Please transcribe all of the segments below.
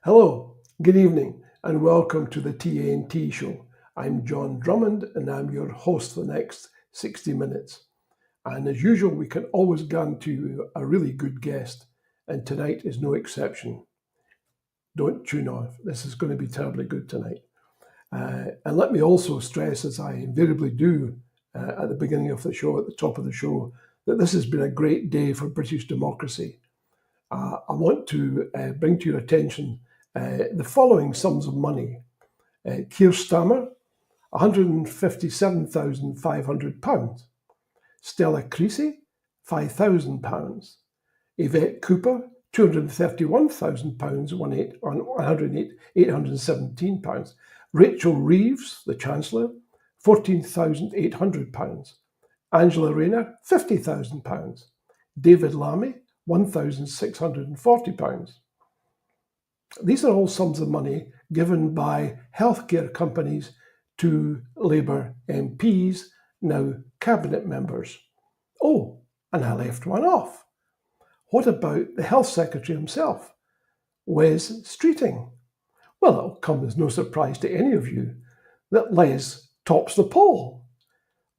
Hello, good evening, and welcome to the TNT Show. I'm John Drummond, and I'm your host for the next 60 minutes. And as usual, we can always guarantee you a really good guest, and tonight is no exception. Don't tune off. This is going to be terribly good tonight. And let me also stress, as I invariably do at the beginning of the show, at the top of the show, that this has been a great day for British democracy. I want to bring to your attention the following sums of money. Keir Starmer, £157,500. Stella Creasy, £5,000. Yvette Cooper, £231,000, £817. Rachel Reeves, the Chancellor, £14,800. Angela Rayner, £50,000. David Lammy, £1,640. These are all sums of money given by healthcare companies to Labour MPs, now cabinet members. Oh, and I left one off. What about the Health Secretary himself, Wes Streeting? Well, it'll come as no surprise to any of you that Les tops the poll.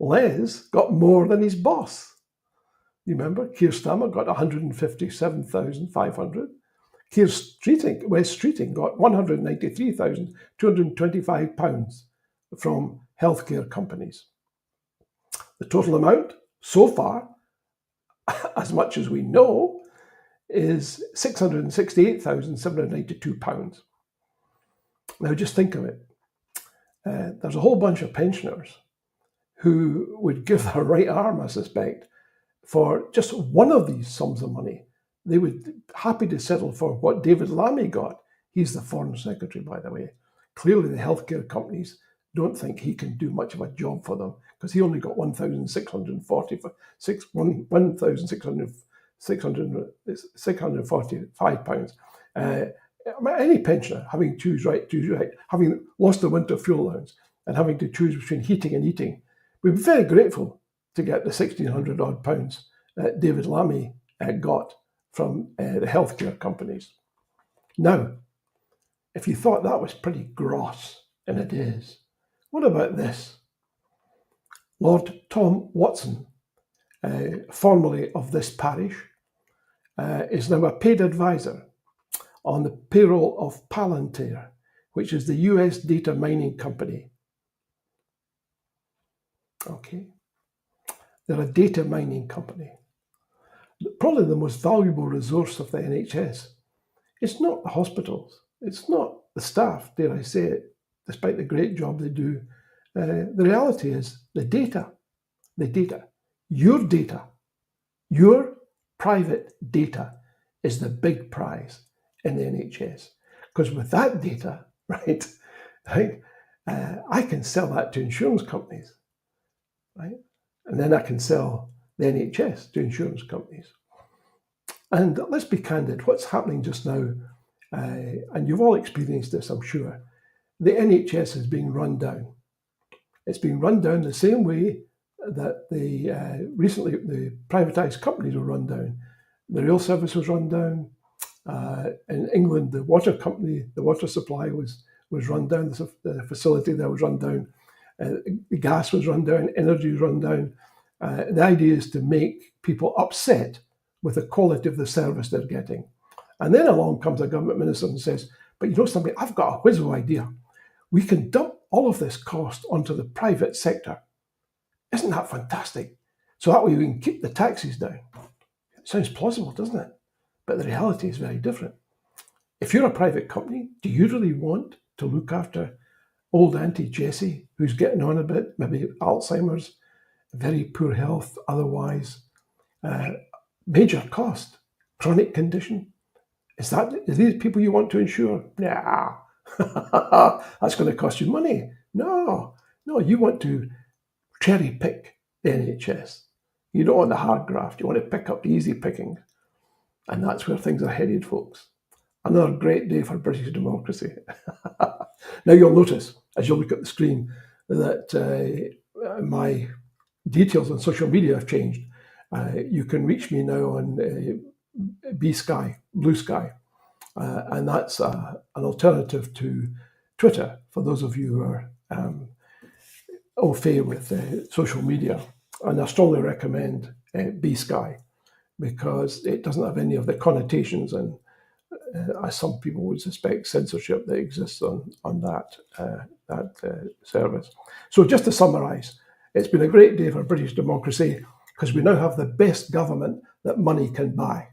Les got more than his boss. You remember, Keir Starmer got £157,500. Wes Streeting got £193,225 from healthcare companies. The total amount so far, as much as we know, is £668,792. Now just think of it. There's a whole bunch of pensioners who would give their right arm, I suspect, for just one of these sums of money. They would be happy to settle for what David Lammy got. He's the Foreign Secretary, by the way. Clearly, the healthcare companies don't think he can do much of a job for them because he only got £1,645. Any pensioner having to choose right, having lost the winter fuel allowance and having to choose between heating and eating, we'd be very grateful to get the £1,600 odd pounds that David Lammy got from the healthcare companies. Now, if you thought that was pretty gross, and it is, what about this? Lord Tom Watson, formerly of this parish, is now a paid advisor on the payroll of Palantir, which is the US data mining company. Okay, they're a data mining company. Probably the most valuable resource of the NHS. It's not the hospitals. It's not the staff, dare I say it, despite the great job they do. The reality is the data, your private data is the big prize in the NHS. Because with that data, right, I can sell that to insurance companies, right? And then I can sell the NHS to insurance companies. And let's be candid, what's happening just now, and you've all experienced this, I'm sure, the NHS is being run down. It's being run down the same way that recently the privatised companies were run down. The rail service was run down. In England, the water company, the water supply was run down. The facility there was run down. The gas was run down. Energy was run down. The idea is to make people upset with the quality of the service they're getting. And then along comes a government minister and says, but you know something, I've got a whiz-o idea. We can dump all of this cost onto the private sector. Isn't that fantastic? So that way we can keep the taxes down. It sounds plausible, doesn't it? But the reality is very different. If you're a private company, do you really want to look after old Auntie Jessie, who's getting on a bit, maybe Alzheimer's, very poor health otherwise, major cost, chronic condition? Is these people you want to insure? Nah, that's going to cost you money. No, you want to cherry pick the NHS. You don't want the hard graft. You want to pick up the easy pickings. And that's where things are headed, folks. Another great day for British democracy. Now you'll notice, as you look at the screen, that my details on social media have changed. You can reach me now on BSky, Blue Sky. and that's an alternative to Twitter for those of you who are au fait with social media. And I strongly recommend BSky because it doesn't have any of the connotations and, as some people would suspect, censorship that exists on that service. So just to summarise, it's been a great day for British democracy because we now have the best government that money can buy.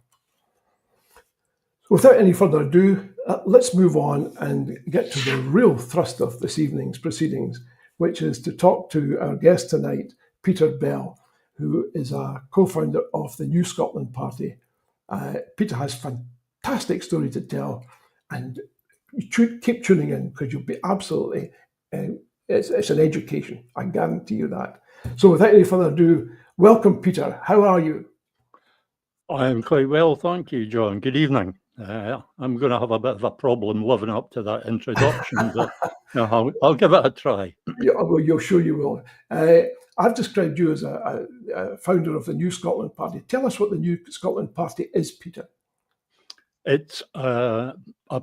Without any further ado, let's move on and get to the real thrust of this evening's proceedings, which is to talk to our guest tonight, Peter Bell, who is a co-founder of the New Scotland Party. Peter has fantastic story to tell, and keep tuning in because you'll be absolutely, it's an education, I guarantee you that. So without any further ado, welcome Peter, how are you? I'm quite well, thank you, John. Good evening. I'm going to have a bit of a problem living up to that introduction, but I'll give it a try. Yeah, well, you're sure you will. I've described you as a founder of the New Scotland Party. Tell us what the New Scotland Party is, Peter. It's a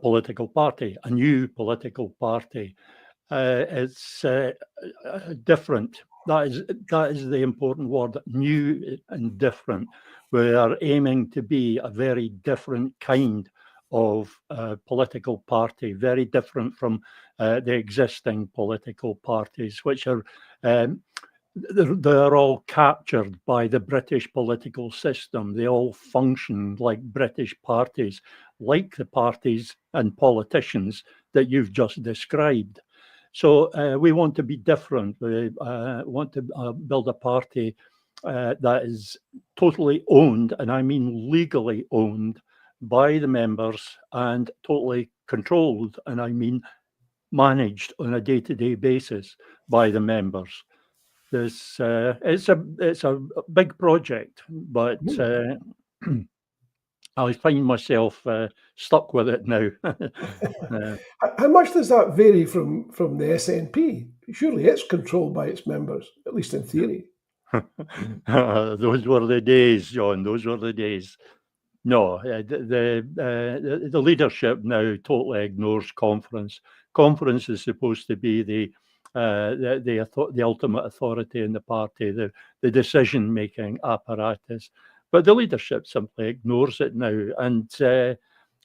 political party, a new political party. It's different. That is the important word, new and different. We are aiming to be a very different kind of political party, very different from the existing political parties, which are they're all captured by the British political system. They all function like British parties, like the parties and politicians that you've just described. So we want to be different. We want to build a party that is totally owned, and I mean legally owned, by the members and totally controlled, and I mean managed on a day-to-day basis by the members. It's a big project, but I find myself stuck with it now. How much does that vary from the SNP? Surely it's controlled by its members, at least in theory. Those were the days, John. Those were the days. No, the leadership now totally ignores conference. Conference is supposed to be the ultimate authority in the party, the decision-making apparatus. But the leadership simply ignores it now. And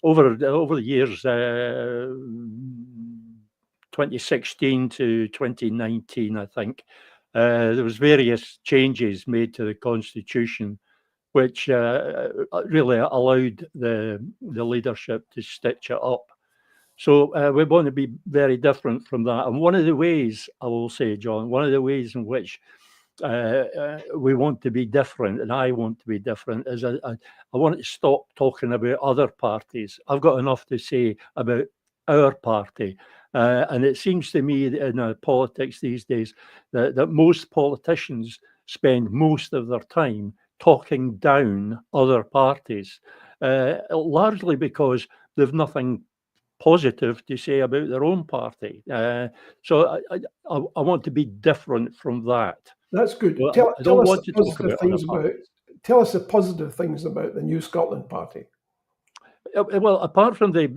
over the years, 2016 to 2019, I think, there was various changes made to the constitution, which really allowed the leadership to stitch it up. So we want to be very different from that. And one of the ways, I will say, John, one of the ways in which we want to be different, and I want to be different, is I want to stop talking about other parties. I've got enough to say about our party. And it seems to me that in politics these days that most politicians spend most of their time talking down other parties, largely because they've nothing positive to say about their own party. So I want to be different from that. That's good. Well, Tell us the positive things about the New Scotland Party. Well, apart from the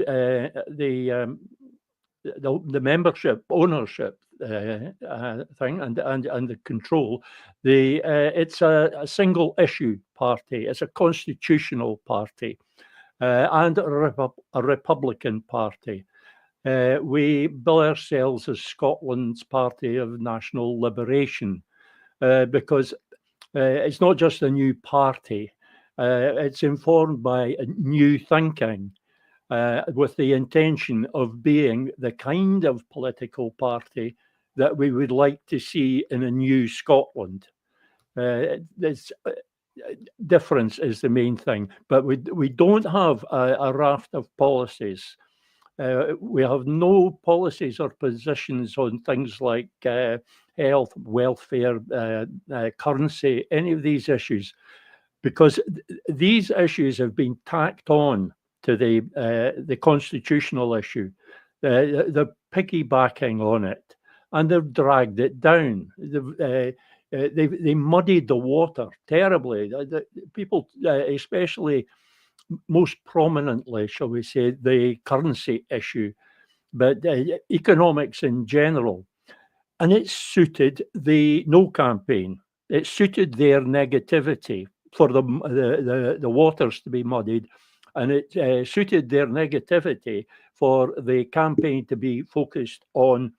membership ownership thing and the control, it's a single issue party. It's a constitutional party and a Republican party. We bill ourselves as Scotland's Party of National Liberation because it's not just a new party. It's informed by new thinking. With the intention of being the kind of political party that we would like to see in a new Scotland. This difference is the main thing, but we don't have a raft of policies. We have no policies or positions on things like health, welfare, currency, any of these issues, because these issues have been tacked on to the constitutional issue. They're piggybacking on it, and they've dragged it down. They muddied the water terribly. People, especially most prominently, shall we say, the currency issue, but economics in general. And it suited the No campaign. It suited their negativity for the waters to be muddied, and it suited their negativity for the campaign to be focused on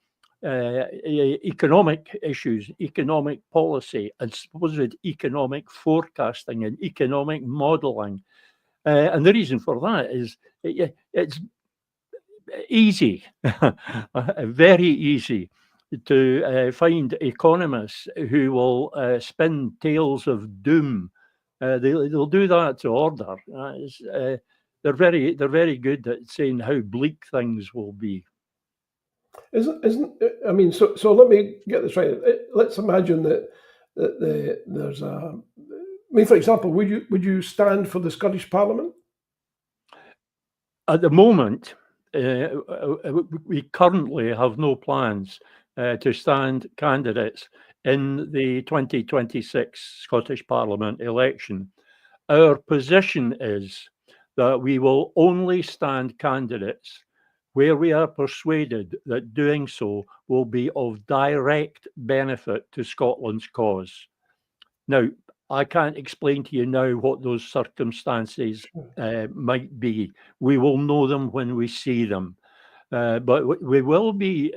economic issues, economic policy, and supposed economic forecasting and economic modelling. And the reason for that is it's easy, very easy to find economists who will spin tales of doom. They'll do that to order. They're very good at saying how bleak things will be. I mean, so let me get this right. Let's imagine that there's a. I mean, for example, would you stand for the Scottish Parliament? At the moment, we currently have no plans to stand candidates in the 2026 Scottish Parliament election. Our position is that we will only stand candidates where we are persuaded that doing so will be of direct benefit to Scotland's cause. Now, I can't explain to you now what those circumstances might be. We will know them when we see them. But we will be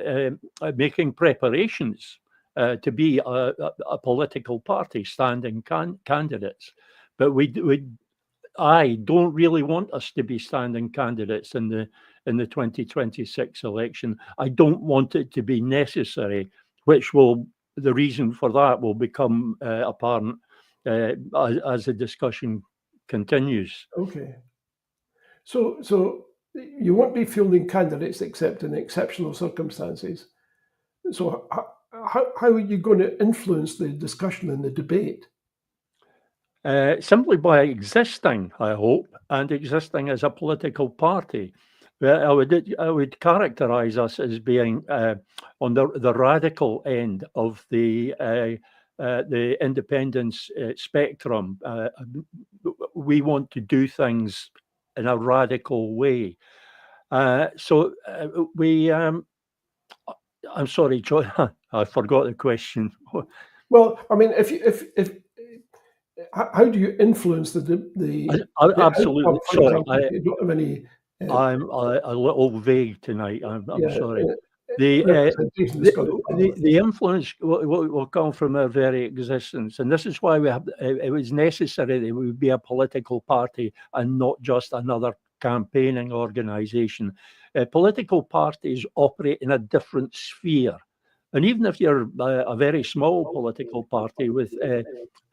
making preparations to be a political party standing candidates. But I don't really want us to be standing candidates in the 2026 election. I don't want it to be necessary, the reason for that will become apparent as the discussion continues. Okay. So you won't be fielding candidates except in exceptional circumstances. So how are you going to influence the discussion and the debate? Simply by existing, I hope, and existing as a political party. I would characterise us as being on the radical end of the independence spectrum. We want to do things in a radical way. I'm sorry, John, I forgot the question. Well, I mean, how do you influence the absolutely? Sorry, you don't have any. I'm a little vague tonight. I'm sorry. The influence will come from our very existence, and this is why it was necessary that we would be a political party and not just another campaigning organisation. Political parties operate in a different sphere, and even if you're a very small political party with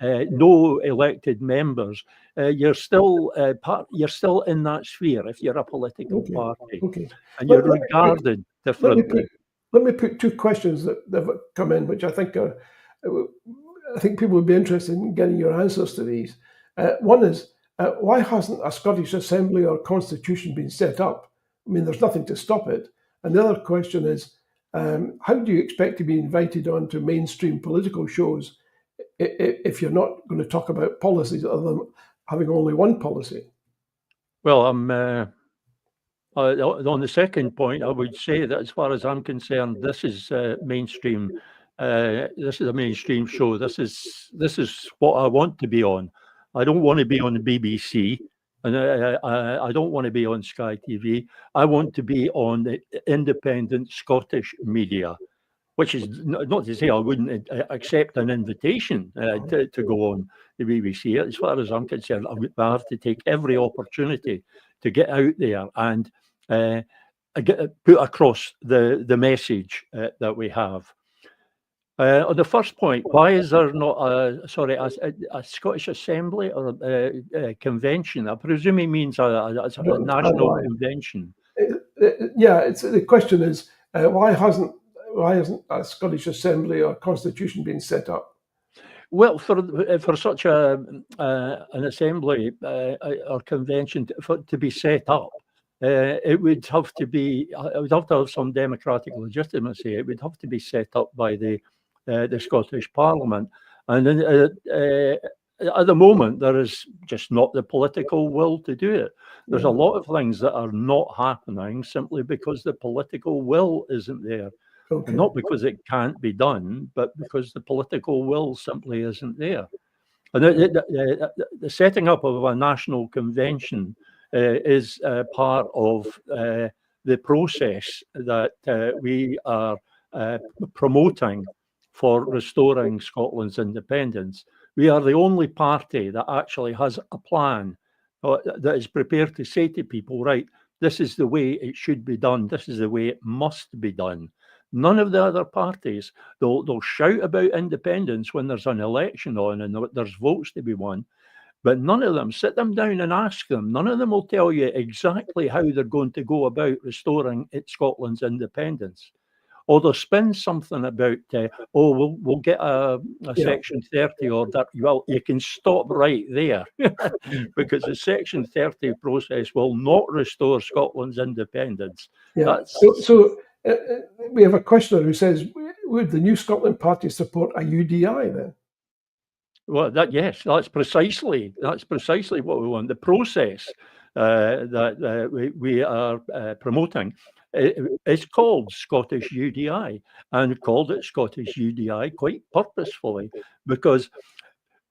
no elected members, you're still in that sphere if you're a political party, and you're regarded differently. Let me put two questions that have come in, which I think people would be interested in getting your answers to these. One is, why hasn't a Scottish Assembly or Constitution been set up? I mean, there's nothing to stop it. And the other question is, how do you expect to be invited onto mainstream political shows if you're not going to talk about policies other than having only one policy? Well, on the second point, I would say that as far as I'm concerned, this is mainstream. This is a mainstream show. This is what I want to be on. I don't want to be on the BBC, and I don't want to be on Sky TV. I want to be on the independent Scottish media, which is not to say I wouldn't accept an invitation to go on the BBC. As far as I'm concerned, I have to take every opportunity to get out there and put across the message that we have. On the first point, why is there not a Scottish Assembly or a convention? I presume he means a national convention. Yeah, the question is, why hasn't a Scottish Assembly or Constitution been set up? Well, for such an assembly or convention to be set up, it would have to have some democratic legitimacy. It would have to be set up by the Scottish Parliament, and then at the moment, there is just not the political will to do it. There's a Yeah. lot of things that are not happening simply because the political will isn't there. Okay. And not because it can't be done, but because the political will simply isn't there. And the setting up of a national convention is part of the process that we are promoting for restoring Scotland's independence. We are the only party that actually has a plan that is prepared to say to people, right, this is the way it should be done. This is the way it must be done. None of the other parties, they'll shout about independence when there's an election on and there's votes to be won, but none of them, sit them down and ask them, none of them will tell you exactly how they're going to go about restoring Scotland's independence. Or they'll spin something about, we'll get a Section 30 order. Well, you can stop right there because the Section 30 process will not restore Scotland's independence. Yeah. So we have a questioner who says, would the New Scotland Party support a UDI then? Well, yes, that's precisely what we want. The process that we are promoting is called Scottish UDI, and called it Scottish UDI quite purposefully, because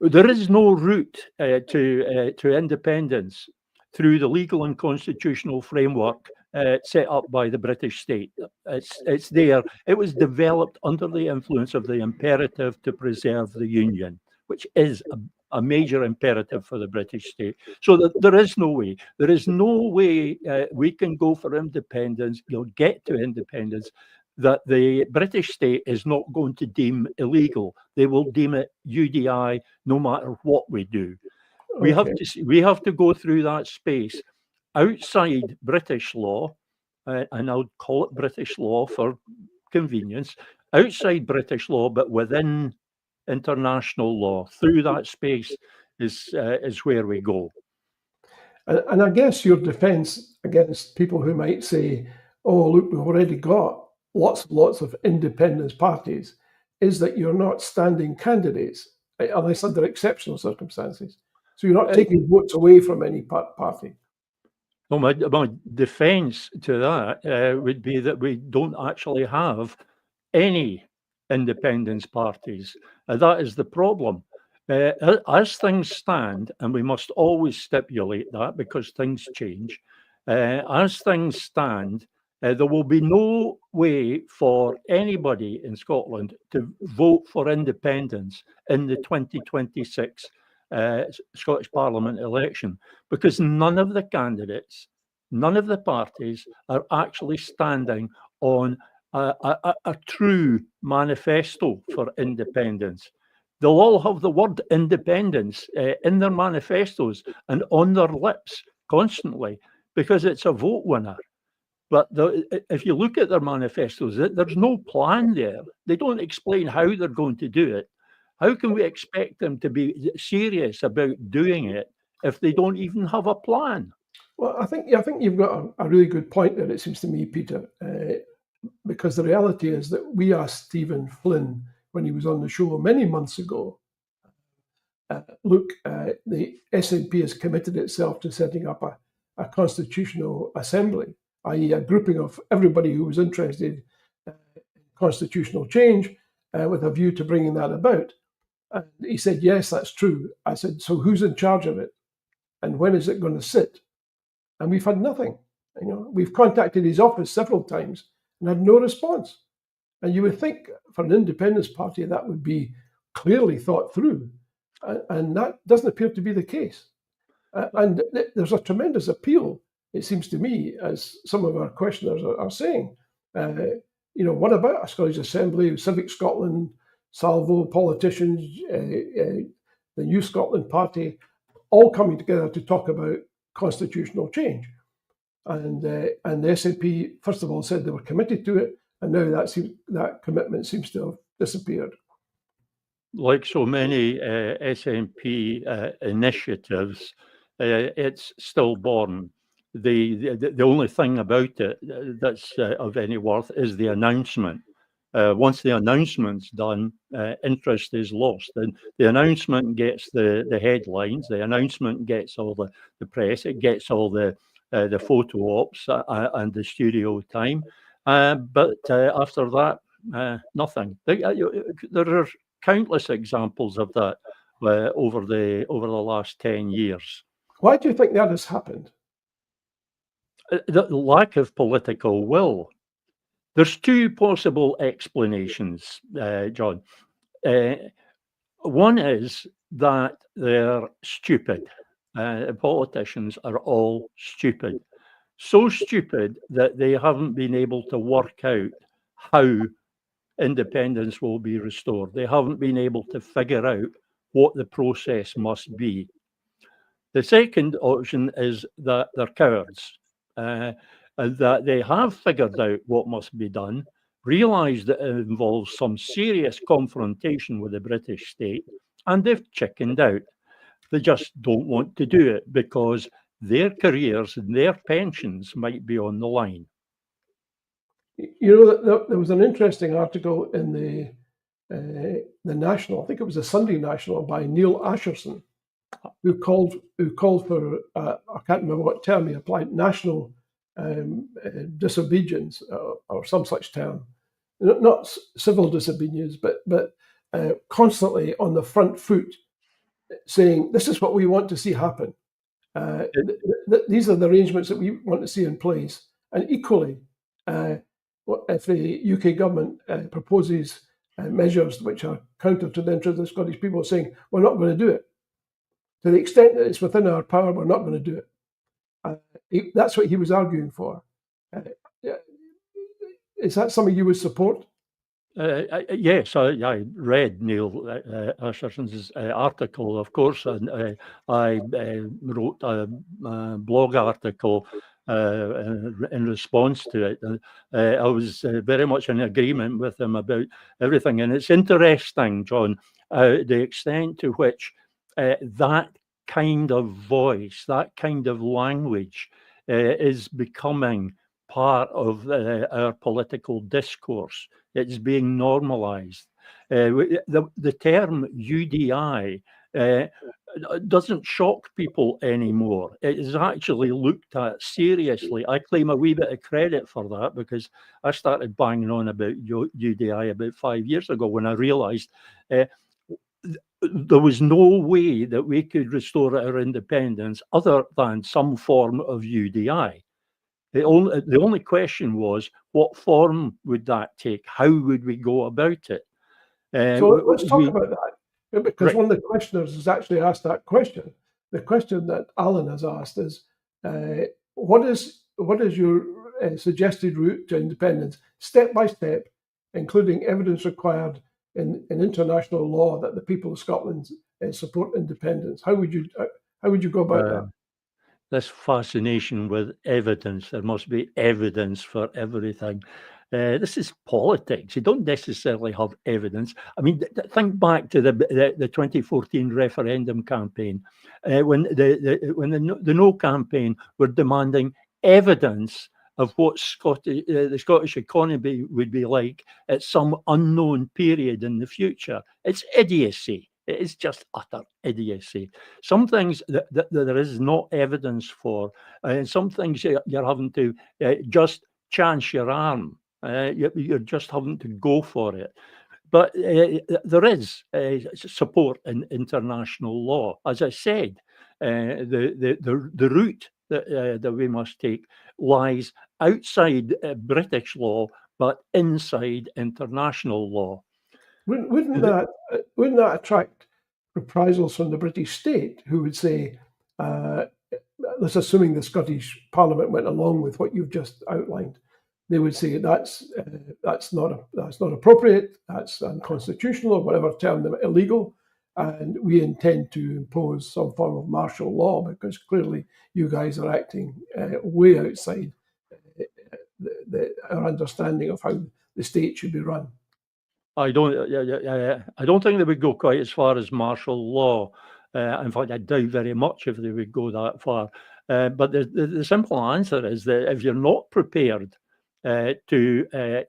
there is no route to independence through the legal and constitutional framework set up by the British state. It's there. It was developed under the influence of the imperative to preserve the Union, which is a major imperative for the British state. So there is no way. There is no way we can go for independence, get to independence, that the British state is not going to deem illegal. They will deem it UDI no matter what we do. Okay. We have to go through that space outside British law, and I'll call it British law for convenience, outside British law, but within international law. Through that space is where we go. And I guess your defence against people who might say, oh, look, we've already got lots of independence parties, is that you're not standing candidates, unless under exceptional circumstances. So you're not taking votes away from any party. Well, my defence to that would be that we don't actually have any independence parties. That is the problem. As things stand, and we must always stipulate that because things change, as things stand, there will be no way for anybody in Scotland to vote for independence in the 2026 Scottish Parliament election, because none of the candidates, none of the parties are actually standing on a true manifesto for independence. They'll all have the word independence in their manifestos and on their lips constantly because it's a vote winner. But if you look at their manifestos, there's no plan there. They don't explain how they're going to do it. How can we expect them to be serious about doing it if they don't even have a plan? Well, I think you've got a really good point there, it seems to me, Peter, because the reality is that we asked Stephen Flynn when he was on the show many months ago, look, the SNP has committed itself to setting up a constitutional assembly, i.e. a grouping of everybody who was interested in constitutional change with a view to bringing that about. And he said, yes, that's true. I said, so who's in charge of it? And when is it going to sit? And we've had nothing. We've contacted his office several times and had no response. And you would think for an independence party that would be clearly thought through. And that doesn't appear to be the case. And there's a tremendous appeal, it seems to me, as some of our questioners are saying. What about a Scottish Assembly, Civic Scotland, Salvo, politicians, the New Scotland Party, all coming together to talk about constitutional change? And the SNP, first of all, said they were committed to it, and now that commitment seems to have disappeared. Like so many SNP initiatives, it's stillborn. The only thing about it that's of any worth is the announcement. Once the announcement's done, interest is lost. And the announcement gets the headlines, the announcement gets all the press, it gets all the photo ops and the studio time. But after that, nothing. There are countless examples of that over the last 10 years. Why do you think that has happened? The lack of political will. There's two possible explanations, John. One is that they're stupid. Politicians are all stupid. So stupid that they haven't been able to work out how independence will be restored. They haven't been able to figure out what the process must be. The second option is that they're cowards, and that they have figured out what must be done, realised that it involves some serious confrontation with the British state, and they've chickened out. They just don't want to do it because their careers and their pensions might be on the line. You know, there was an interesting article in the National, I think it was the Sunday National, by Neil Asherson, who called for I can't remember what term he applied, national disobedience or some such term, not civil disobedience, but constantly on the front foot, saying this is what we want to see happen. These are the arrangements that we want to see in place, and equally. If the UK government proposes measures which are counter to the interests of the Scottish people, saying we're not going to do it. To the extent that it's within our power, we're not going to do it. That's what he was arguing for. Is that something you would support? Yes, I read Neil Asherson's article, of course, and I wrote a blog article in response to it. I was very much in agreement with him about everything. And it's interesting, John, the extent to which that kind of voice, that kind of language is becoming part of our political discourse. It's being normalized. The term UDI doesn't shock people anymore. It is actually looked at seriously. I claim a wee bit of credit for that because I started banging on about UDI about 5 years ago when I realised there was no way that we could restore our independence other than some form of UDI. The only question was, what form would that take? How would we go about it? So let's talk about that, because one of the questioners has actually asked that question. The question that Alan has asked is, what is your suggested route to independence, step by step, including evidence required in international law that the people of Scotland support independence? How would you go about that? This fascination with evidence. There must be evidence for everything. This is politics. You don't necessarily have evidence. I mean, think back to the 2014 referendum campaign, when the No campaign were demanding evidence of what the Scottish economy would be like at some unknown period in the future. It's idiocy. It is just utter idiocy. Some things that there is no evidence for, and some things you're having to just chance your arm. You're just having to go for it. But there is support in international law. As I said, the route that we must take lies outside British law, but inside international law. Wouldn't that attract reprisals from the British state, who would say, let's assuming the Scottish Parliament went along with what you've just outlined, they would say that's not appropriate, that's unconstitutional, or whatever term them, illegal, and we intend to impose some form of martial law because clearly you guys are acting way outside our understanding of how the state should be run. I don't think they would go quite as far as martial law. In fact, I doubt very much if they would go that far. But the simple answer is that if you're not prepared to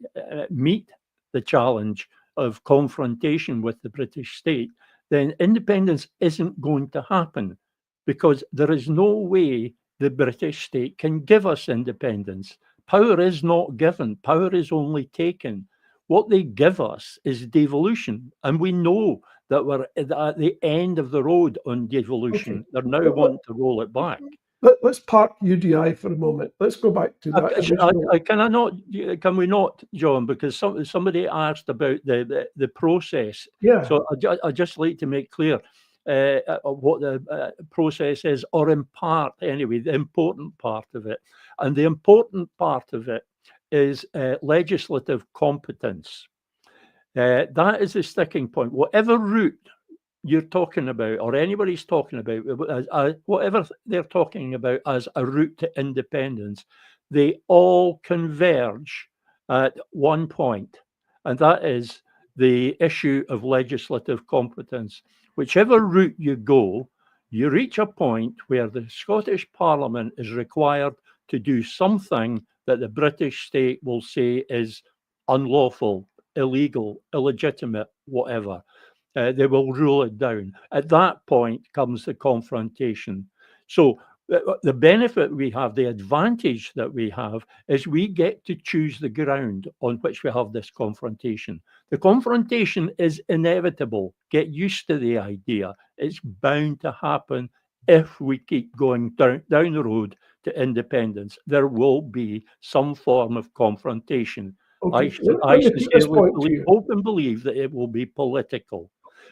meet the challenge of confrontation with the British state, then independence isn't going to happen, because there is no way the British state can give us independence. Power is not given, power is only taken. What they give us is devolution, and we know that we're at the end of the road on devolution. Okay. They're now wanting to roll it back. Let's park UDI for a moment. Let's go back to that original. Can we not, John? Because somebody asked about the process. Yeah. So I just like to make clear what the process is, or in part anyway, the important part of it. And the important part of it is legislative competence. That is the sticking point. Whatever route you're talking about, or anybody's talking about, whatever they're talking about as a route to independence, they all converge at one point, and that is the issue of legislative competence. Whichever route you go, you reach a point where the Scottish Parliament is required to do something that the British state will say is unlawful, illegal, illegitimate, whatever. They will rule it down. At that point comes the confrontation. So the benefit we have, the advantage that we have, is we get to choose the ground on which we have this confrontation. The confrontation is inevitable. Get used to the idea. It's bound to happen if we keep going down the road to independence. There will be some form of confrontation. Okay. I Let me put this point to you. hope and believe that it will be political.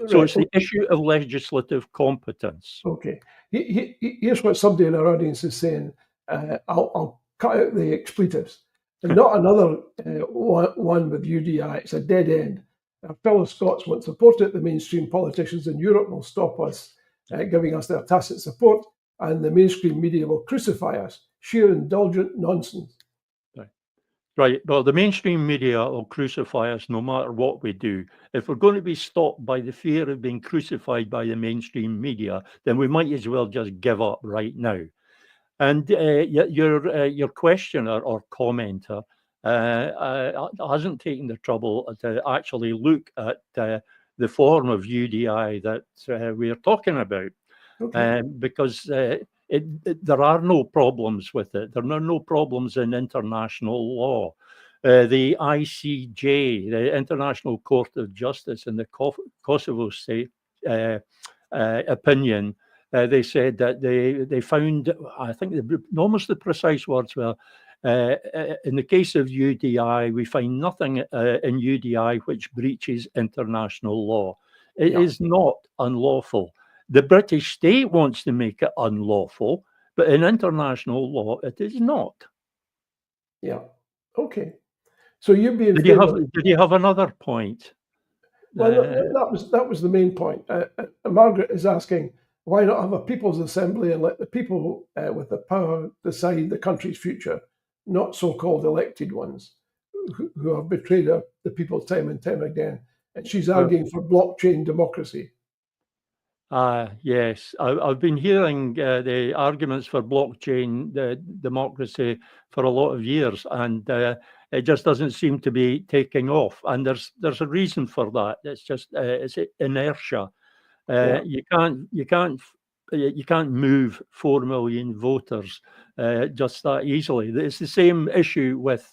So Right. it's the issue of legislative competence. Okay. Here's what somebody in our audience is saying. I'll cut out the expletives. And not another one with UDI. It's a dead end. Our fellow Scots won't support it. The mainstream politicians in Europe will stop us giving us their tacit support, and the mainstream media will crucify us. Sheer indulgent nonsense. Right. Well, the mainstream media will crucify us no matter what we do. If we're going to be stopped by the fear of being crucified by the mainstream media, then we might as well just give up right now. And your questioner or commenter hasn't taken the trouble to actually look at the form of UDI that we're talking about. Okay. Because there are no problems with it. There are no problems in international law. The ICJ, the International Court of Justice in the Kosovo state opinion, they said that they found, I think almost the precise words were, in the case of UDI, we find nothing in UDI which breaches international law. It is not unlawful. The British state wants to make it unlawful, but in international law, it is not. Yeah. Okay. So you'd be in Did you have another point? Well, that was the main point. Margaret is asking, why not have a people's assembly and let the people with the power decide the country's future, not so-called elected ones who have betrayed the people time and time again. And she's arguing for blockchain democracy. Yes, I've been hearing the arguments for blockchain democracy for a lot of years, and it just doesn't seem to be taking off. And there's a reason for that. It's just it's inertia. You can't move 4 million voters just that easily. It's the same issue with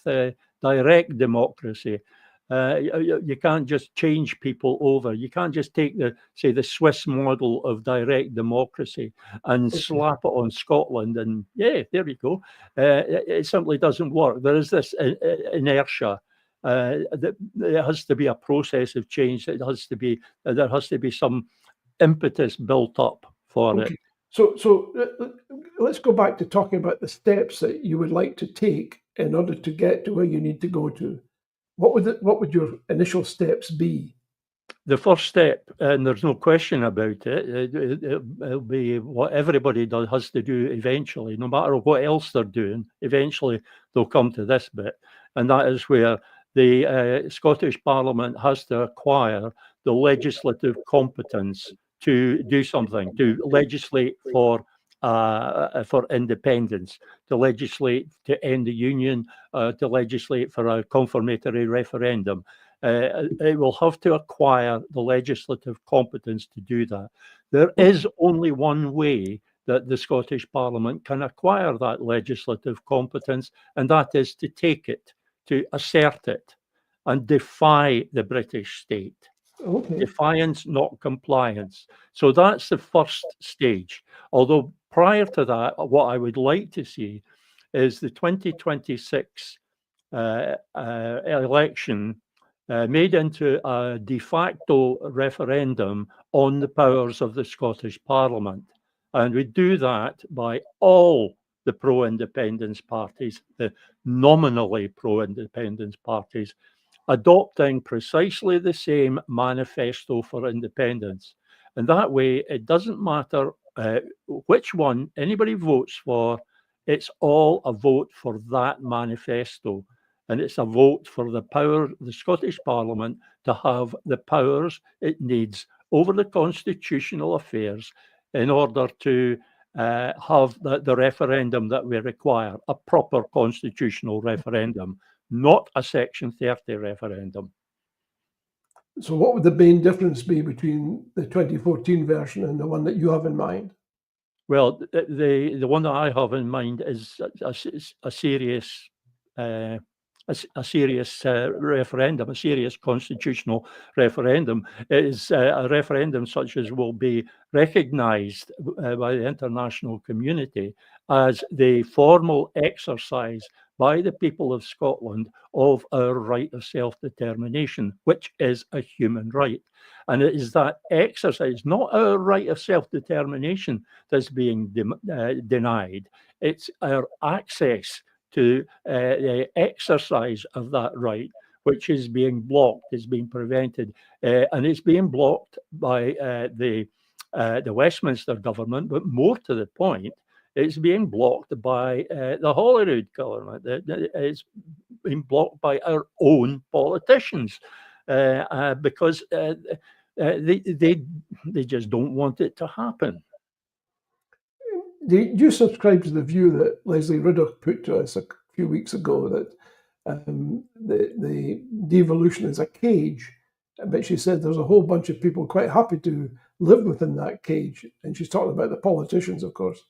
direct democracy. You can't just change people over. You can't just take the Swiss model of direct democracy and slap it on Scotland, and there you go. It simply doesn't work. There is this inertia. There has to be a process of change. There has to be some impetus built up for it. So let's go back to talking about the steps that you would like to take in order to get to where you need to go to. What would your initial steps be? The first step, and there's no question about it, it'll be what everybody has to do eventually, no matter what else they're doing. Eventually, they'll come to this bit, and that is where the Scottish Parliament has to acquire the legislative competence to do something, to legislate for independence, to legislate to end the union, to legislate for a confirmatory referendum. it will have to acquire the legislative competence to do that. There is only one way that the Scottish Parliament can acquire that legislative competence, and that is to take it, to assert it, and defy the British state. Okay. Defiance, not compliance. So that's the first stage. Although prior to that, what I would like to see is the 2026 election made into a de facto referendum on the powers of the Scottish Parliament. And we do that by all the pro-independence parties, the nominally pro-independence parties, adopting precisely the same manifesto for independence. And that way, it doesn't matter which one anybody votes for, it's all a vote for that manifesto. And it's a vote for the power, the Scottish Parliament, to have the powers it needs over the constitutional affairs in order to have the referendum that we require, a proper constitutional referendum, not a Section 30 referendum. So what would the main difference be between the 2014 version and the one that you have in mind? Well, the one that I have in mind is a serious referendum, a serious constitutional referendum. It is a referendum such as will be recognised by the international community as the formal exercise by the people of Scotland of our right of self-determination, which is a human right. And it is that exercise, not our right of self-determination, that's being denied. It's our access to the exercise of that right, which is being blocked, is being prevented, and it's being blocked by the Westminster government. But more to the point, it's being blocked by the Holyrood government. It's being blocked by our own politicians because they just don't want it to happen. Do you subscribe to the view that Leslie Riddoch put to us a few weeks ago that the devolution is a cage, but she said there's a whole bunch of people quite happy to live within that cage, and she's talking about the politicians, of course.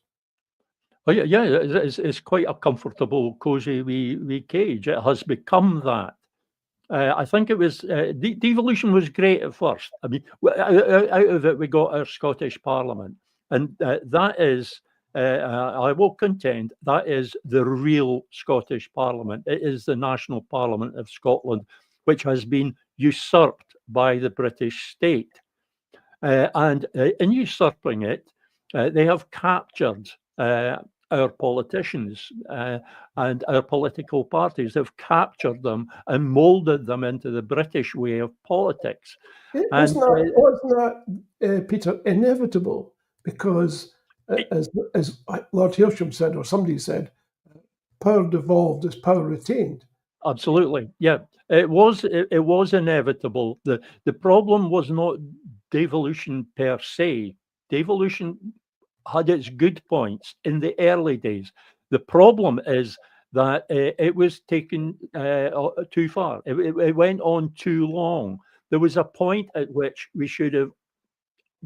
Oh yeah, it's quite a comfortable, cosy wee cage. It has become that. I think it was devolution was great at first. I mean, out of it we got our Scottish Parliament, and that is, I will contend, that is the real Scottish Parliament. It is the National Parliament of Scotland, which has been usurped by the British state, and in usurping it, they have captured our politicians and our political parties. Have captured them and molded them into the British way of politics. Wasn't that, Peter, inevitable? Because as Lord Hailsham said, or somebody said, power devolved is power retained. Absolutely, yeah. It was inevitable. The problem was not devolution per se. Devolution had its good points in the early days. The problem is that it was taken too far. It went on too long. There was a point at which we should have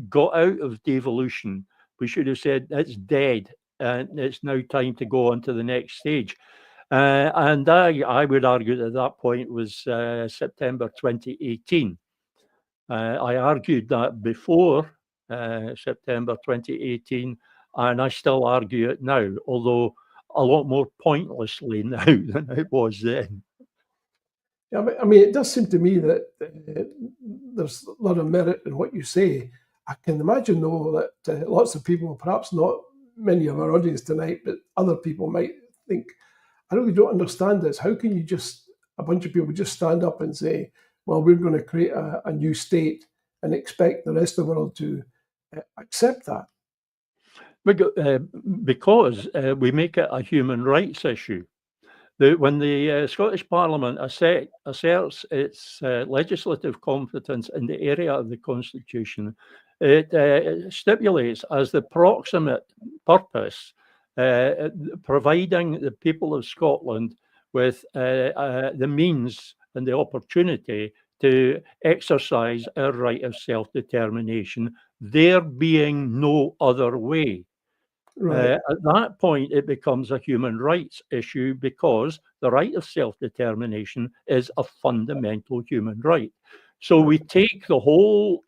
got out of devolution. We should have said it's dead and it's now time to go on to the next stage. And I would argue that point was September 2018. I argued that before September 2018, and I still argue it now, although a lot more pointlessly now than it was then. Yeah, I mean, it does seem to me that there's a lot of merit in what you say. I can imagine, though, that lots of people, perhaps not many of our audience tonight, but other people might think, I really don't understand this. How can you a bunch of people just stand up and say, well, we're going to create a new state and expect the rest of the world to accept that? Because we make it a human rights issue. When the Scottish Parliament asserts its legislative competence in the area of the Constitution, it stipulates as the proximate purpose providing the people of Scotland with the means and the opportunity to exercise our right of self-determination, there being no other way. Right. At that point, it becomes a human rights issue because the right of self-determination is a fundamental human right. So we take the whole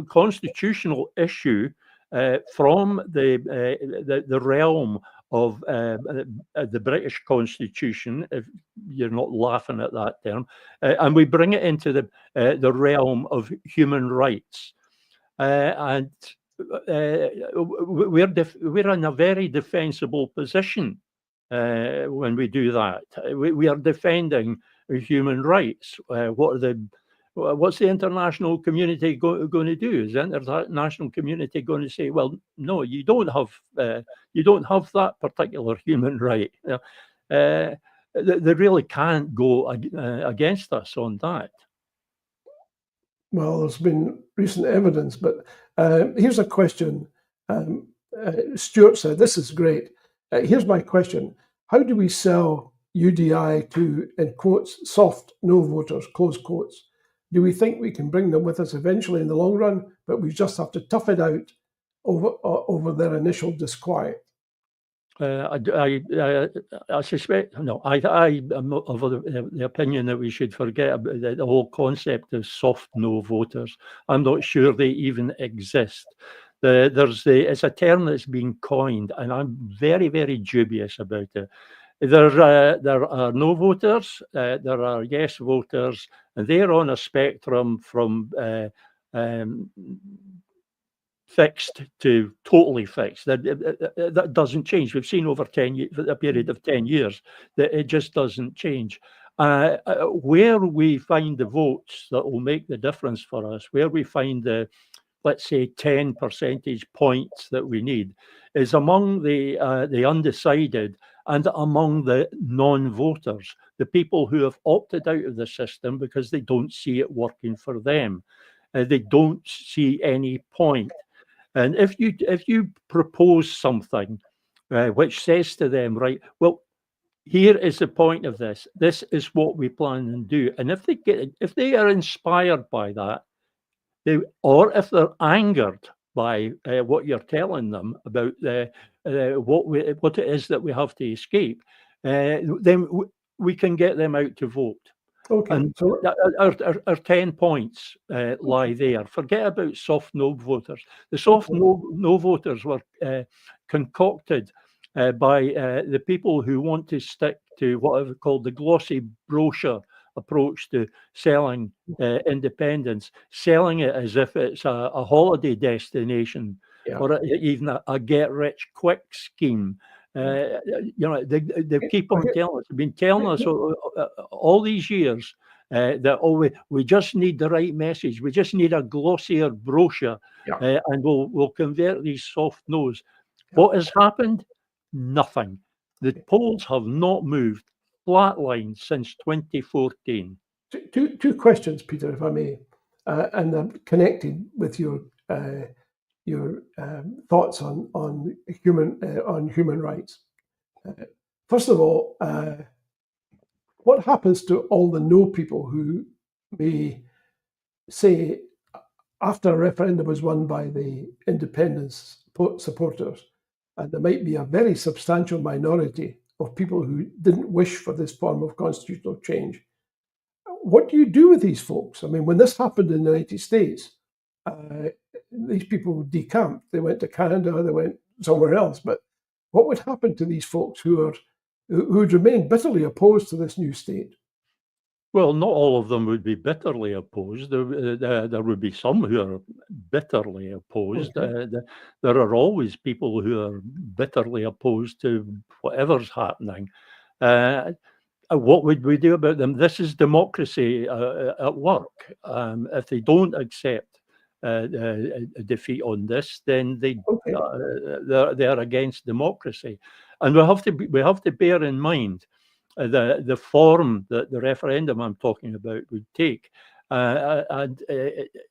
constitutional issue from the realm of the British Constitution, if you're not laughing at that term, and we bring it into the realm of human rights. And we're in a very defensible position when we do that. We are defending human rights. What's the international community going to do? Is the international community going to say, "Well, no, you don't have that particular human right"? They really can't go against us on that. Well, there's been recent evidence, but here's a question. Stuart said, "This is great. Here's my question. How do we sell UDI to, in quotes, soft no voters, close quotes? Do we think we can bring them with us eventually in the long run, but we just have to tough it out over their initial disquiet?" I suspect, no, I am of the opinion that we should forget about the whole concept of soft no voters. I'm not sure they even exist. It's a term that's been coined, and I'm very, very dubious about it. There are no voters, there are yes voters, and they're on a spectrum from fixed to totally fixed. That doesn't change. We've seen over a period of 10 years that it just doesn't change. Where we find the votes that will make the difference for us, where we find the, let's say, 10 percentage points that we need, is among the undecided and among the non-voters, the people who have opted out of the system because they don't see it working for them. They don't see any point. And if you propose something which says to them, right, well, here is the point of this. This is what we plan to do. And if they are inspired by that, or if they're angered by what you're telling them about what it is that we have to escape, then we can get them out to vote. Okay, And so our 10 points lie there. Forget about soft no voters. The soft no voters were concocted by the people who want to stick to what I've called the glossy brochure approach to selling independence, selling it as if it's a holiday destination or even a get-rich-quick scheme. They keep on telling us, they've been telling us all these years that we just need the right message, we just need a glossier brochure, and we'll convert these soft no's. What has happened? Nothing. The polls have not moved, flatlined since 2014. Two questions, Peter, if I may, and I'm connected with your thoughts on human rights. First of all, what happens to all the no people who may say, after a referendum was won by the independence supporters, and there might be a very substantial minority of people who didn't wish for this form of constitutional change? What do you do with these folks? I mean, when this happened in the United States, these people decamped. They went to Canada, they went somewhere else. But what would happen to these folks who'd remain bitterly opposed to this new state? Well, not all of them would be bitterly opposed. There would be some who are bitterly opposed. Okay. There are always people who are bitterly opposed to whatever's happening. What would we do about them? This is democracy at work. If they don't accept a defeat on this, then they're against democracy. And we have to bear in mind the form that the referendum I'm talking about would take. And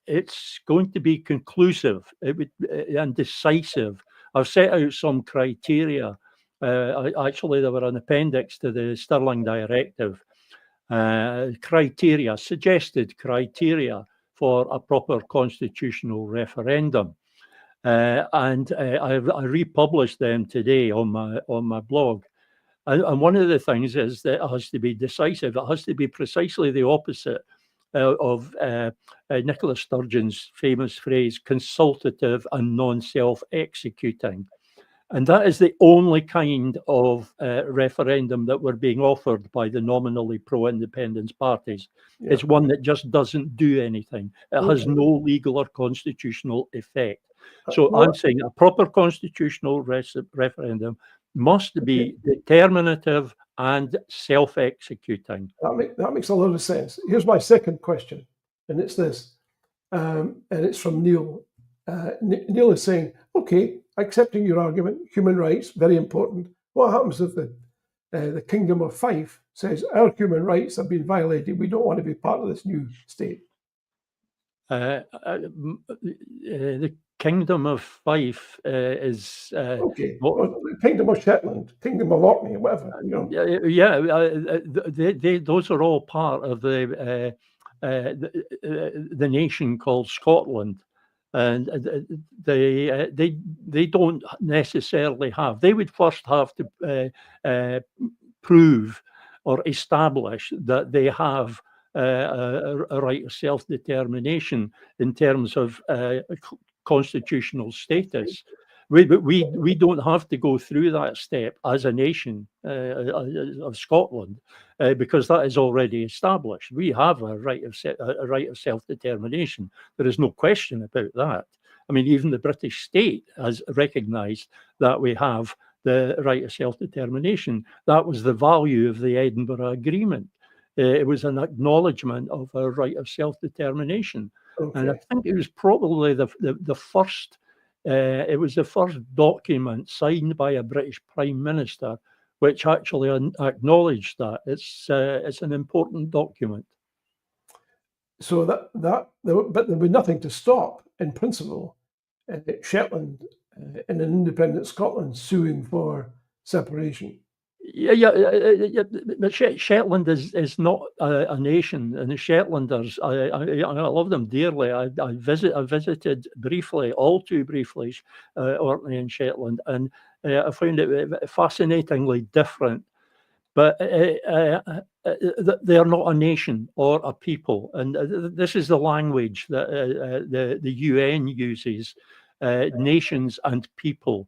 it's going to be conclusive and decisive. I've set out some criteria. Actually, they were an appendix to the Stirling Directive. criteria, suggested criteria for a proper constitutional referendum. And I republished them today on my blog. And one of the things is that it has to be decisive. It has to be precisely the opposite of Nicola Sturgeon's famous phrase, consultative and non-self-executing. And that is the only kind of referendum that we're being offered by the nominally pro-independence parties. Yeah. It's one that just doesn't do anything. It has no legal or constitutional effect. So I'm saying a proper constitutional referendum must be determinative and self-executing. That makes a lot of sense. Here's my second question, and it's this, and it's from Neil. Neil is saying, okay, accepting your argument, human rights, very important. What happens if the Kingdom of Fife says our human rights have been violated? We don't want to be part of this new state. The Kingdom of Fife is okay. Kingdom of Shetland, Kingdom of Orkney, whatever. You know. Those are all part of the nation called Scotland, and they don't necessarily have. They would first have to prove or establish that they have a right of self-determination in terms of constitutional status. We don't have to go through that step as a nation of Scotland because that is already established. We have a right of self-determination. There is no question about that. I mean, even the British state has recognised that we have the right of self-determination. That was the value of the Edinburgh Agreement. It was an acknowledgement of our right of self-determination. Okay. And I think it was probably the first, it was the first document signed by a British Prime Minister which actually acknowledged that. It's an important document. So but there would nothing to stop, in principle, Shetland in an independent Scotland suing for separation. But Shetland is not a nation, and the Shetlanders, I love them dearly. I visited briefly, all too briefly, Orkney and Shetland, and I found it fascinatingly different. But they are not a nation or a people, and this is the language that the UN uses: nations and people,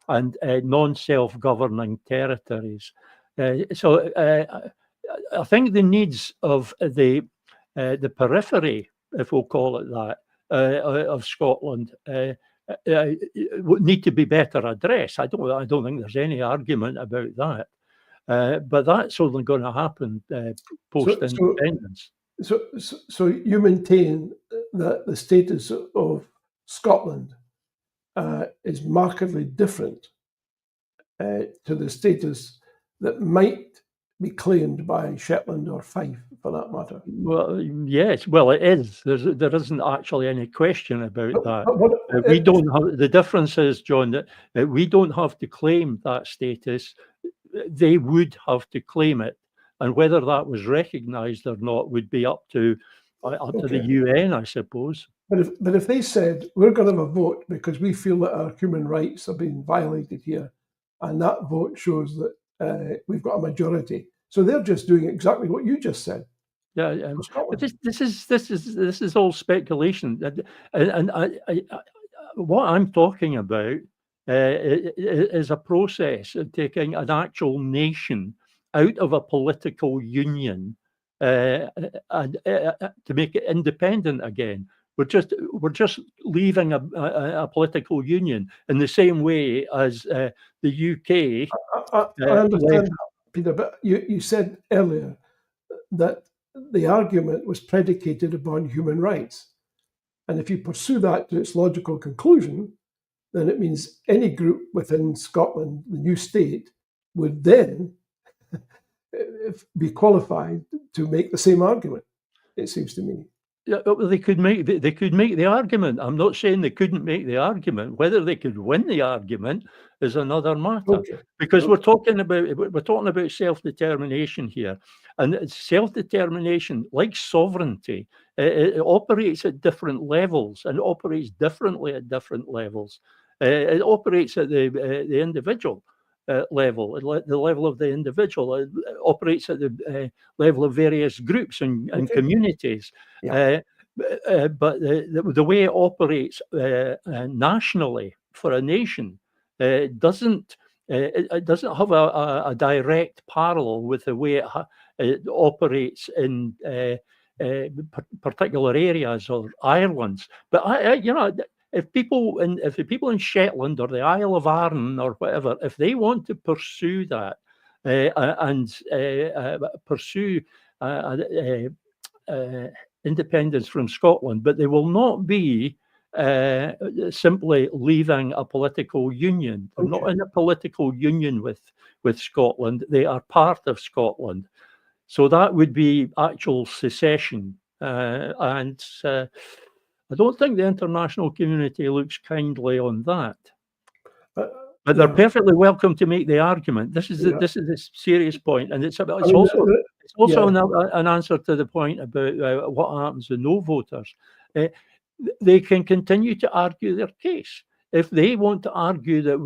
and non-self-governing territories. So I think the needs of the periphery, if we'll call it that, of Scotland need to be better addressed. I don't think there's any argument about that. But that's only going to happen post-independence. So you maintain that the status of Scotland is markedly different to the status that might be claimed by Shetland or Fife, for that matter. Well, yes. Well, it is. There isn't actually any question about that. We don't have. The difference is, John, that we don't have to claim that status. They would have to claim it, and whether that was recognised or not would be up to the UN, I suppose. But if they said we're going to have a vote because we feel that our human rights have been violated here, and that vote shows that we've got a majority, so they're just doing exactly what you just said. Yeah, but this is all speculation, and what I'm talking about is a process of taking an actual nation out of a political union and to make it independent again. We're just leaving a political union in the same way as the UK. I understand, Peter, but you said earlier that the argument was predicated upon human rights, and if you pursue that to its logical conclusion, then it means any group within Scotland, the new state, would then be qualified to make the same argument, it seems to me. They could make the argument. I'm not saying they couldn't make the argument. Whether they could win the argument is another matter. Okay. Because we're talking about self-determination here, and self-determination, like sovereignty, it operates at different levels and operates differently at different levels. It operates at the individual level, the level of the individual. It operates at the level of various groups and Okay. communities. Yeah. But the way it operates nationally for a nation doesn't have a direct parallel with the way it operates in particular areas or islands. But if the people in Shetland or the Isle of Arran or whatever, if they want to pursue that and pursue independence from Scotland, but they will not be simply leaving a political union. They're not in a political union with Scotland. They are part of Scotland. So that would be actual secession. And I don't think the international community looks kindly on that. But they're perfectly welcome to make the argument. This is a serious point, and it's also an answer to the point about what happens to no voters. They can continue to argue their case. If they want to argue that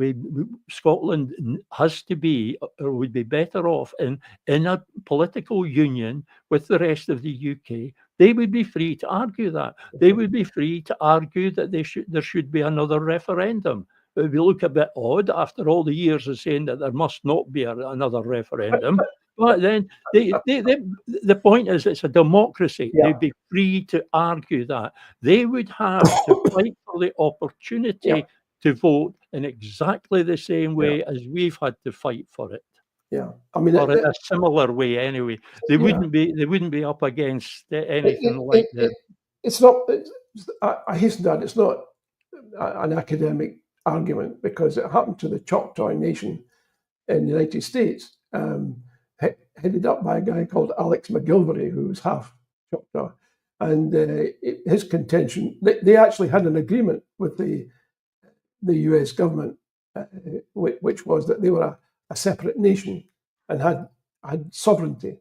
Scotland has to be or would be better off in a political union with the rest of the UK, they would be free to argue that. They would be free to argue that there should be another referendum. It would look a bit odd after all the years of saying that there must not be another referendum. But then the point is, it's a democracy. Yeah. They'd be free to argue that. They would have to fight for the opportunity to vote in exactly the same way as we've had to fight for it. Yeah, I mean, or in a similar way. Anyway, they wouldn't be up against anything like that. It's not. I hasten to add, it's not an academic argument, because it happened to the Choctaw Nation in the United States, headed up by a guy called Alex McGilvery, who was half Choctaw. And his contention, they actually had an agreement with the US government, which was that they were a separate nation and had sovereignty.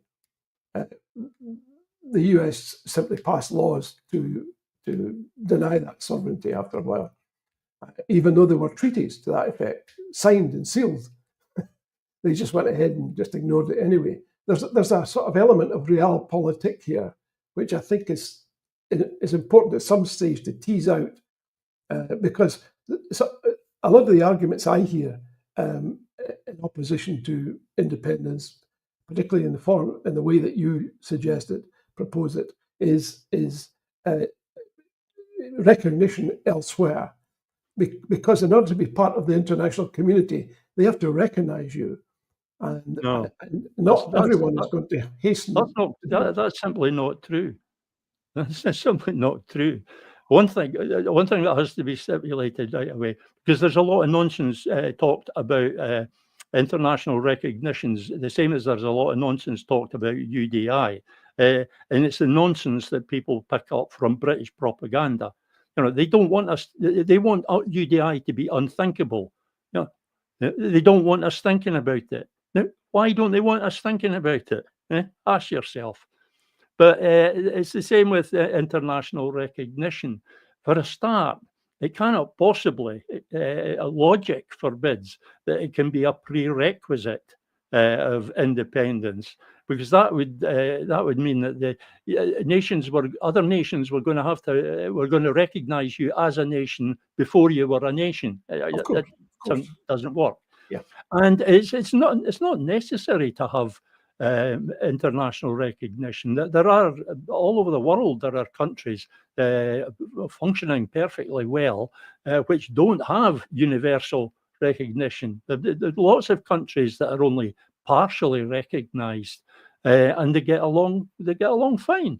The US simply passed laws to deny that sovereignty after a while, even though there were treaties to that effect, signed and sealed. They just went ahead and just ignored it anyway. There's a sort of element of realpolitik here, which I think is important at some stage to tease out, because a lot of the arguments I hear in opposition to independence, particularly in the way that you propose it, is recognition elsewhere. Because in order to be part of the international community, they have to recognize you. And not everyone is going to hasten. That's simply not true. That's simply not true. One thing that has to be stipulated right away, because there's a lot of nonsense talked about international recognitions, the same as there's a lot of nonsense talked about UDI. And it's the nonsense that people pick up from British propaganda. They don't want us. They want UDI to be unthinkable. They don't want us thinking about it. Now, why don't they want us thinking about it? Ask yourself. But it's the same with international recognition. For a start, it cannot possibly. Logic forbids that it can be a prerequisite of independence, because that would mean that the other nations were going to recognize you as a nation before you were a nation. That doesn't work. Yeah. And it's not necessary to have international recognition. There are all over the world. There are countries functioning perfectly well which don't have universal recognition. There's lots of countries that are only partially recognized, and they get along fine.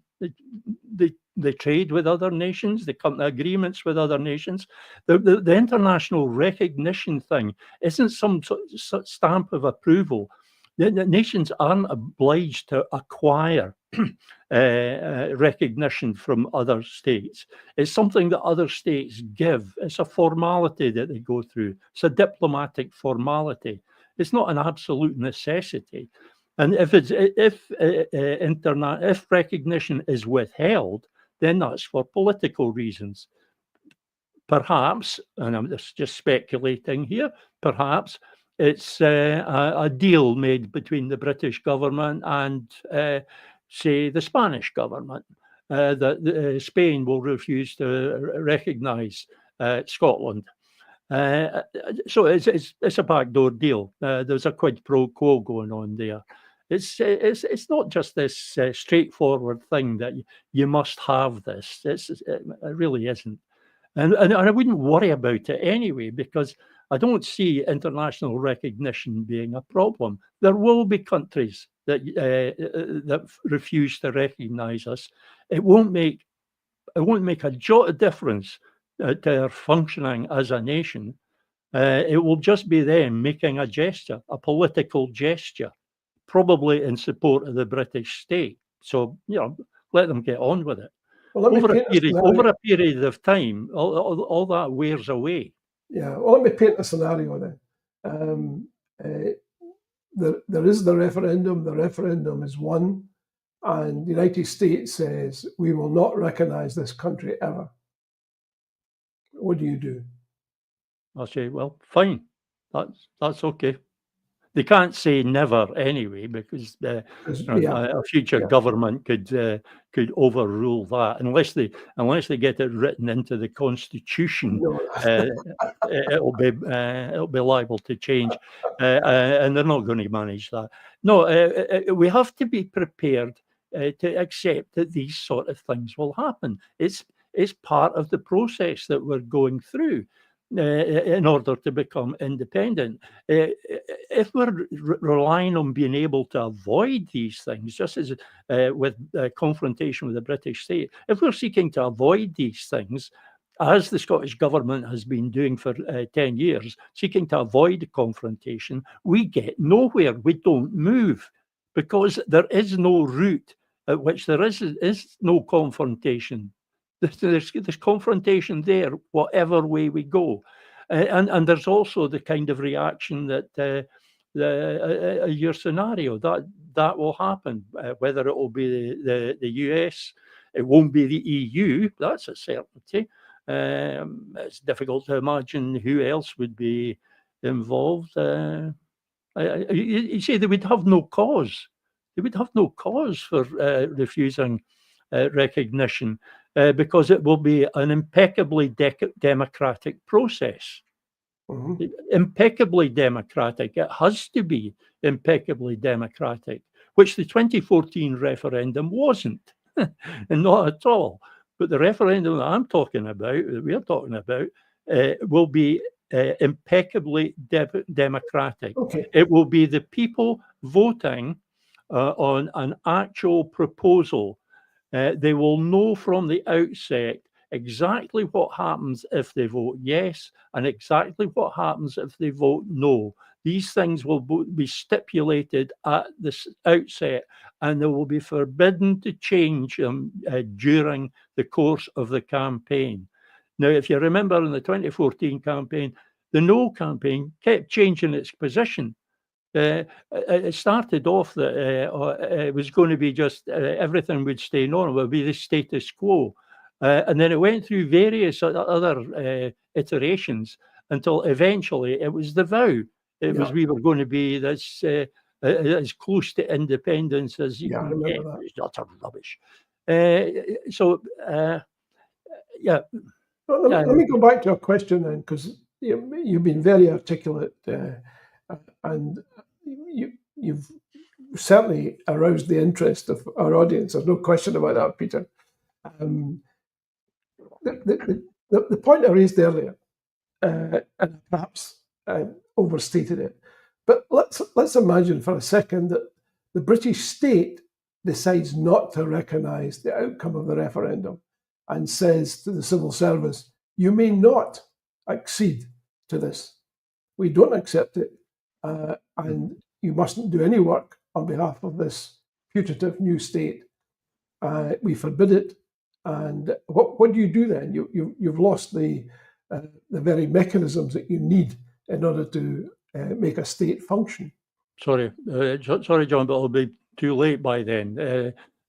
They trade with other nations. They come to agreements with other nations. The international recognition thing isn't some stamp of approval. The nations aren't obliged to acquire recognition from other states. It's something that other states give. It's a formality that they go through. It's a diplomatic formality. It's not an absolute necessity. And if recognition is withheld, then that's for political reasons. Perhaps, and I'm just speculating here, perhaps it's a deal made between the British government and, say, the Spanish government, that Spain will refuse to recognise Scotland. So it's a backdoor deal. There's a quid pro quo going on there. It's not just this straightforward thing that you must have this. It really isn't. And I wouldn't worry about it anyway, because I don't see international recognition being a problem. There will be countries that refuse to recognise us. It won't make a jot of difference to our functioning as a nation. It will just be them making a gesture, a political gesture, probably in support of the British state. So, let them get on with it. Well, Over a period of time, all that wears away. Yeah, well, let me paint a scenario then. There is the referendum. The referendum is won, and the United States says, we will not recognise this country ever. What do you do? I'll say, well, fine. That's okay. They can't say never anyway, because a future government could overrule that unless they get it written into the Constitution. No. It'll be liable to change, and they're not going to manage that. No, we have to be prepared to accept that these sort of things will happen. It's part of the process that we're going through. In order to become independent. If we're relying on being able to avoid these things, just as with confrontation with the British state, if we're seeking to avoid these things, as the Scottish government has been doing for 10 years, seeking to avoid confrontation, we get nowhere. We don't move, because there is no route at which there is no confrontation. There's confrontation there, whatever way we go. And there's also the kind of reaction that your scenario, that will happen, whether it will be the US, it won't be the EU, that's a certainty. It's difficult to imagine who else would be involved. You say they would have no cause. They would have no cause for refusing recognition, because it will be an impeccably democratic process. Mm-hmm. Impeccably democratic. It has to be impeccably democratic, which the 2014 referendum wasn't, and not at all. But the referendum that I'm talking about, that we're talking about, will be impeccably democratic. Okay. It will be the people voting on an actual proposal. They will know from the outset exactly what happens if they vote yes, and exactly what happens if they vote no. These things will be stipulated at the outset, and they will be forbidden to change them during the course of the campaign. Now, if you remember in the 2014 campaign, the no campaign kept changing its position. It started off that it was going to be just everything would stay normal, it would be the status quo. And then it went through various other iterations until eventually it was the vow. It was we were going to be this as close to independence as you can get. It's utter rubbish. Let me go back to a question then, because you've been very articulate, and you've certainly aroused the interest of our audience. There's no question about that, Peter. The point I raised earlier, and perhaps I overstated it, but let's imagine for a second that the British state decides not to recognise the outcome of the referendum and says to the civil service, you may not accede to this. We don't accept it, and you mustn't do any work on behalf of this putative new state. we forbid it, and what do you do then? You've lost the very mechanisms that you need in order to make a state function. Sorry, John, but it'll be too late by then.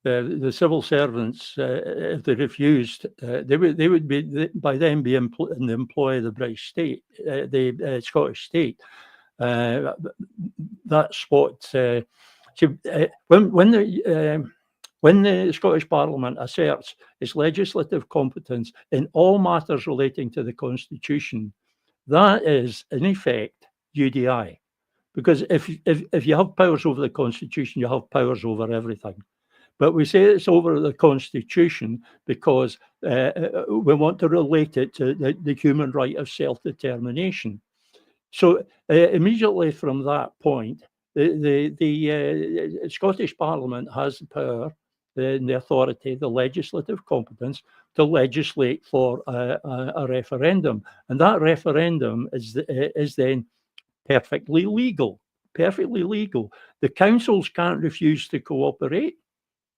The civil servants, if they refused, they would be by then be in the employ of the British state, the Scottish state. That's what. When the Scottish Parliament asserts its legislative competence in all matters relating to the Constitution, that is, in effect, UDI. Because if you have powers over the Constitution, you have powers over everything. But we say it's over the Constitution because we want to relate it to the human right of self-determination. So immediately from that point, the Scottish Parliament has the power, the authority, the legislative competence to legislate for a referendum, and that referendum is then perfectly legal. The councils can't refuse to cooperate.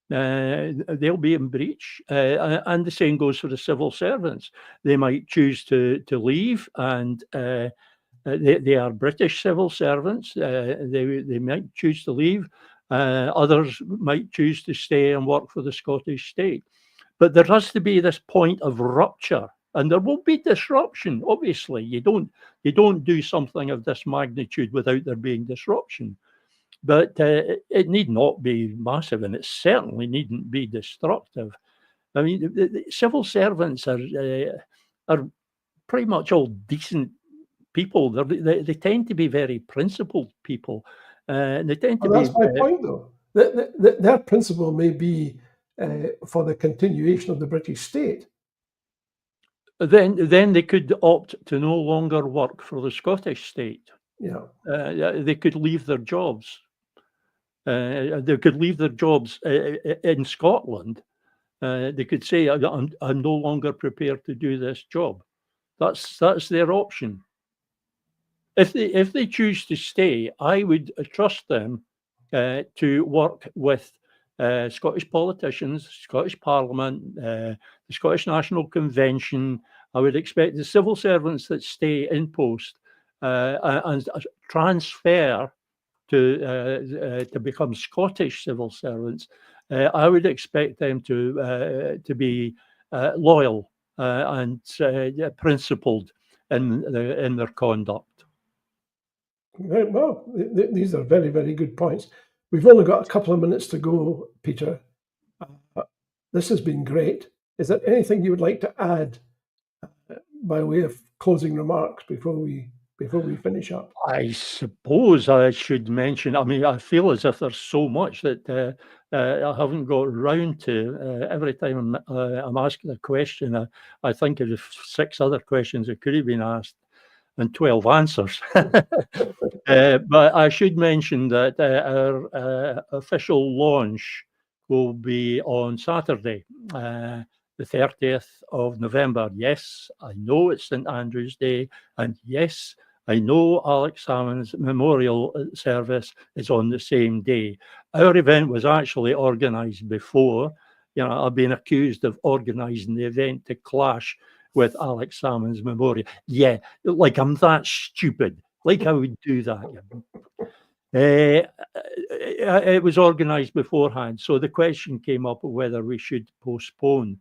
They'll be in breach, and the same goes for the civil servants. They might choose to leave, and they are British civil servants. They might choose to leave. Others might choose to stay and work for the Scottish state. But there has to be this point of rupture, and there will be disruption. Obviously, you don't do something of this magnitude without there being disruption. But it need not be massive, and it certainly needn't be destructive. I mean, the civil servants are pretty much all decent people. They tend to be very principled people. They tend to That's be. my point, though. Their principle may be for the continuation of the British state. Then they could opt to no longer work for the Scottish state. Yeah. They could leave their jobs. They could leave their jobs in Scotland. They could say, I'm no longer prepared to do this job. That's their option. If they choose to stay, I would trust them to work with Scottish politicians, Scottish Parliament, the Scottish National Convention. I would expect the civil servants that stay in post and transfer to become Scottish civil servants. I would expect them to be loyal and principled in their conduct. Well, these are very, very good points. We've only got a couple of minutes to go, Peter. This has been great. Is there anything you would like to add by way of closing remarks before we finish up? I suppose I should mention, I mean, I feel as if there's so much that I haven't got round to. Every time I'm asking a question, I think of 6 other questions that could have been asked and 12 answers. But I should mention that our official launch will be on Saturday, the 30th of November. Yes, I know it's St Andrew's Day, and yes, I know Alex Salmond's memorial service is on the same day. Our event was actually organised before. You know, I've been accused of organising the event to clash with Alex Salmond's memorial. Yeah, like I'm that stupid. Like I would do that. It was organised beforehand, so the question came up of whether we should postpone,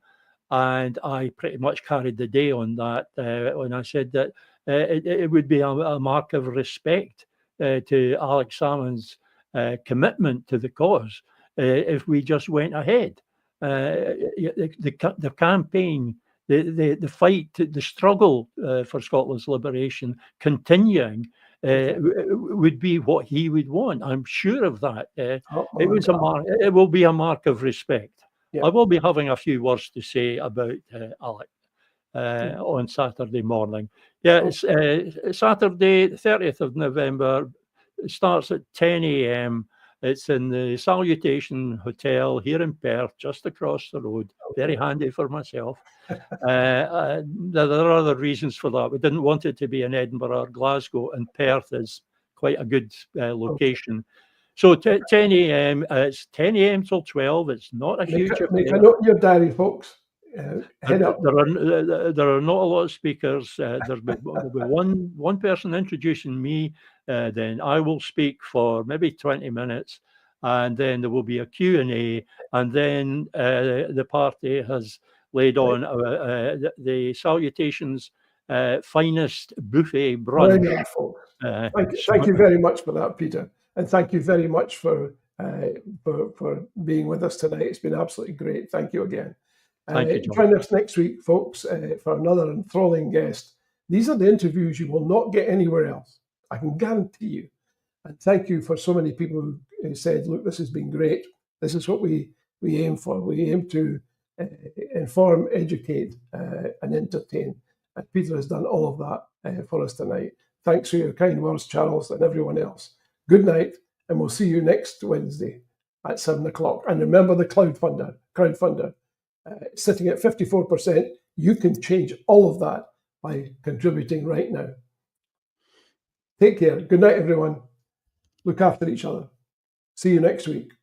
and I pretty much carried the day on that when I said that it would be a mark of respect to Alex Salmond's commitment to the cause if we just went ahead. The campaign, the fight, the struggle for Scotland's liberation continuing would be what he would want. I'm sure of that. It will be a mark of respect. Yeah. I will be having a few words to say about Alex on Saturday morning. Yeah, it's Saturday, 30th of November. It starts at 10 a.m. It's in the Salutation Hotel here in Perth, just across the road. Very handy for myself. There are other reasons for that. We didn't want it to be in Edinburgh or Glasgow, and Perth is quite a good location. So 10 a.m. It's 10 a.m. till 12. It's not a huge Make a affair. note in your diary, folks. Head up. There are not a lot of speakers. There'll be one person introducing me. Then I will speak for maybe 20 minutes, and then there will be a Q&A, and then the party has laid on the Salutations finest buffet brunch. Brilliant, folks. Thank you very much for that, Peter, and thank you very much for being with us tonight. It's been absolutely great. Thank you again. Thank you, John. Join us next week, folks, for another enthralling guest. These are the interviews you will not get anywhere else. I can guarantee you. And thank you for so many people who said, look, this has been great. This is what we aim for. We aim to inform, educate, and entertain. And Peter has done all of that for us tonight. Thanks for your kind words, Charles, and everyone else. Good night, and we'll see you next Wednesday at 7 o'clock. And remember the crowdfunder. Sitting at 54%, you can change all of that by contributing right now. Take care. Good night, everyone. Look after each other. See you next week.